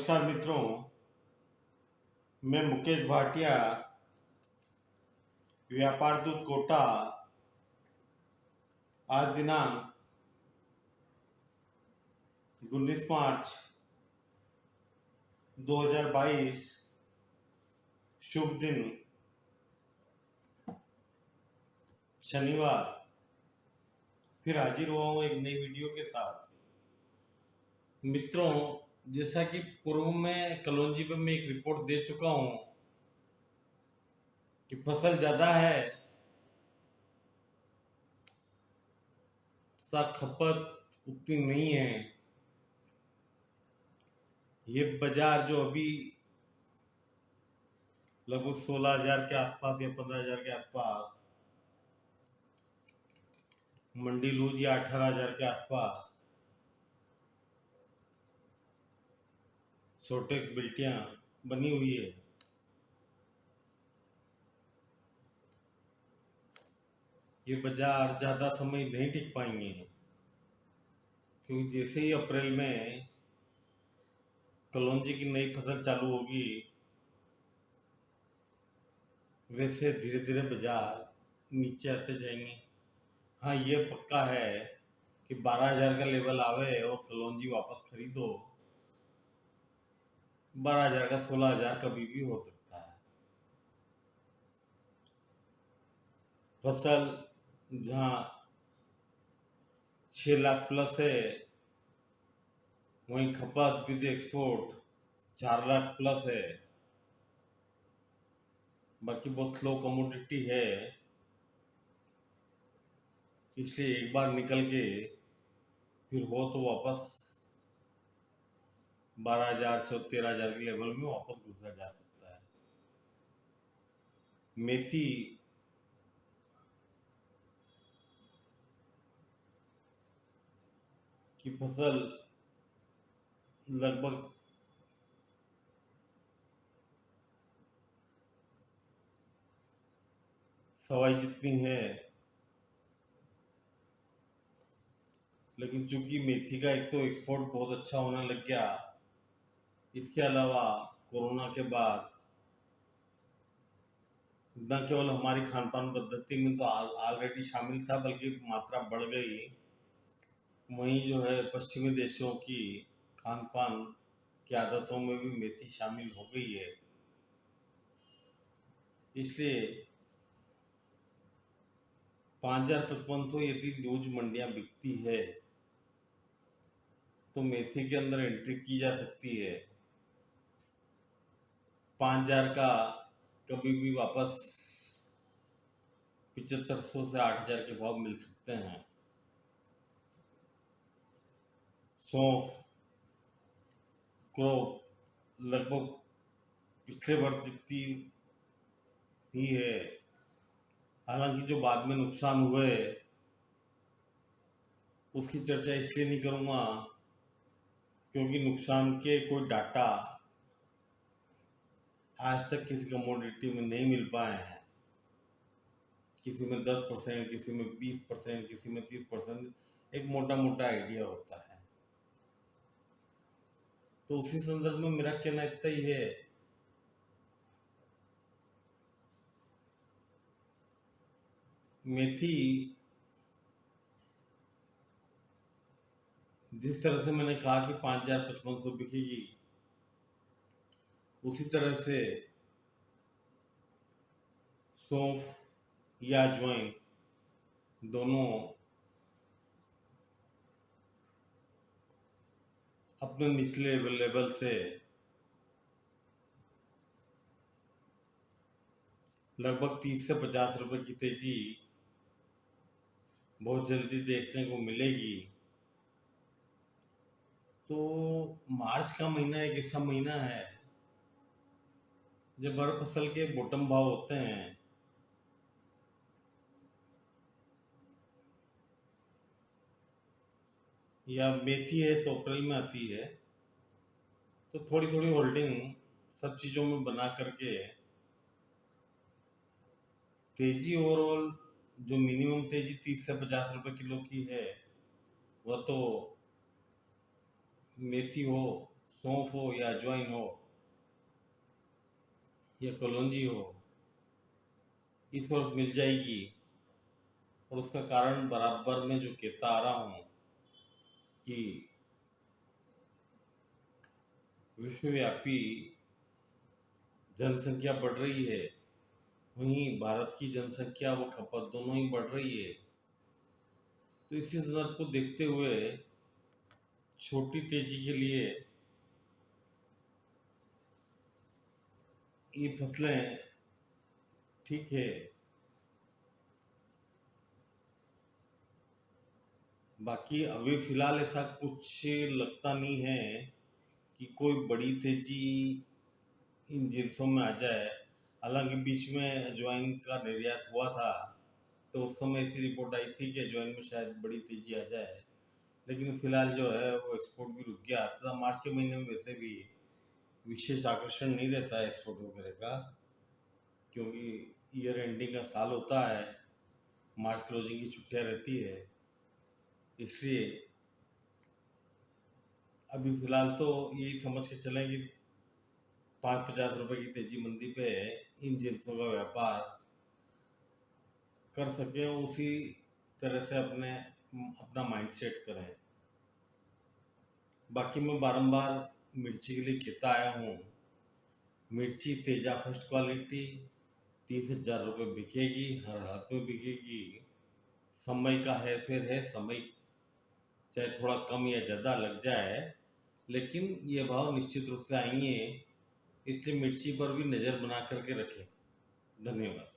नमस्कार मित्रों, मैं मुकेश भाटिया, व्यापार दूत कोटा। आज दिनांक 19 मार्च 2022, शुभ दिन, शनिवार, फिर हाजिर हुआ हूँ एक नई वीडियो के साथ। मित्रों, जैसा कि पूर्व में कलौंजी पे मैं एक रिपोर्ट दे चुका हूँ कि फसल ज़्यादा है तथा खपत उतनी नहीं है। ये बाजार जो अभी लगभग 16,000 के आसपास या 15,000 के आसपास, मंडी लूज या 18,000 के आसपास शॉर्टेज बिल्टियां बनी हुई है। ये बाजार ज़्यादा समय नहीं टिक पाएंगे, क्योंकि जैसे ही अप्रैल में कलौंजी की नई फसल चालू होगी, वैसे धीरे धीरे बाजार नीचे आते जाएंगे। हाँ, ये पक्का है कि 12,000 का लेवल आवे और कलौंजी वापस खरीदो। 12,000 का 16,000 कभी भी हो सकता है। फसल जहाँ 6 लाख प्लस है, वहीं खपत विद एक्सपोर्ट 4 लाख प्लस है। बाकी बहुत स्लो कमोडिटी है, इसलिए एक बार निकल के फिर हो तो वापस 12,000 13,000 के लेवल में वापस घुसा जा सकता है। मेथी की फसल लगभग सवाई जितनी है, लेकिन चूंकि मेथी का एक तो एक्सपोर्ट बहुत अच्छा होने लग गया, इसके अलावा कोरोना के बाद न केवल हमारी खान पान पद्धति में तो ऑलरेडी शामिल था, बल्कि मात्रा बढ़ गई। वहीं जो है पश्चिमी देशों की खान पान की आदतों में भी मेथी शामिल हो गई है। इसलिए 5,5500 यदि लूज मंडियां बिकती है तो मेथी के अंदर एंट्री की जा सकती है। 5,000 का कभी भी वापस 7,500 से 8,000 के भाव मिल सकते हैं। सौंफ क्रॉप लगभग पिछले वर्ष जितनी ही है। हालांकि जो बाद में नुकसान हुए उसकी चर्चा इसलिए नहीं करूंगा क्योंकि नुकसान के कोई डाटा आज तक किसी कमोडिटी में नहीं मिल पाए हैं। किसी में 10%, किसी में 20%, किसी में 30%, एक मोटा मोटा आइडिया होता है। तो उसी संदर्भ में मेरा कहना इतना ही है, मेथी जिस तरह से मैंने कहा कि 5,5500 बिकेगी, उसी तरह से सौंफ या अजवाइन दोनों अपने निचले लेवल से लगभग 30 से 50 रुपए की तेजी बहुत जल्दी देखने को मिलेगी। तो मार्च का महीना एक ऐसा महीना है जब हर फसल के बॉटम भाव होते हैं। या मेथी है तो अप्रैल में आती है, तो थोड़ी थोड़ी होल्डिंग सब चीज़ों में बना करके तेजी ओवरऑल जो मिनिमम तेजी 30 से 50 रुपए किलो की है, वह तो मेथी हो, सौंफ हो या अजवाइन हो या कलौंजी हो, इस वक्त मिल जाएगी। और उसका कारण बराबर में जो कहता आ रहा हूँ कि विश्वव्यापी जनसंख्या बढ़ रही है, वहीं भारत की जनसंख्या व खपत दोनों ही बढ़ रही है। तो इसी संदर्भ को देखते हुए छोटी तेजी के लिए ये फसलें ठीक है। बाकी अभी फिलहाल ऐसा कुछ लगता नहीं है कि कोई बड़ी तेजी इन जिनसों में आ जाए। हालांकि बीच में अजवाइन का निर्यात हुआ था, तो उस समय ऐसी रिपोर्ट आई थी कि अजवाइन में शायद बड़ी तेजी आ जाए, लेकिन फिलहाल जो है वो एक्सपोर्ट भी रुक गया तथा मार्च के महीने में वैसे भी विशेष आकर्षण नहीं रहता है एक्सपोर्ट वगैरह का, क्योंकि ईयर एंडिंग का साल होता है, मार्च क्लोजिंग की छुट्टियां रहती है, इसलिए अभी फिलहाल तो यही समझ के चलें कि 5-50 रुपए की तेजी मंदी पे इन जिनसों का व्यापार कर सकें, उसी तरह से अपना माइंड सेट करें। बाकी मैं बारंबार मिर्ची के लिए कहता आया हूँ, मिर्ची तेजा फर्स्ट क्वालिटी 30,000 रुपये बिकेगी, हर हाथ में बिकेगी। समय का है फिर है, समय चाहे थोड़ा कम या ज़्यादा लग जाए, लेकिन ये भाव निश्चित रूप से आएंगे। इसलिए मिर्ची पर भी नज़र बना करके रखें। धन्यवाद।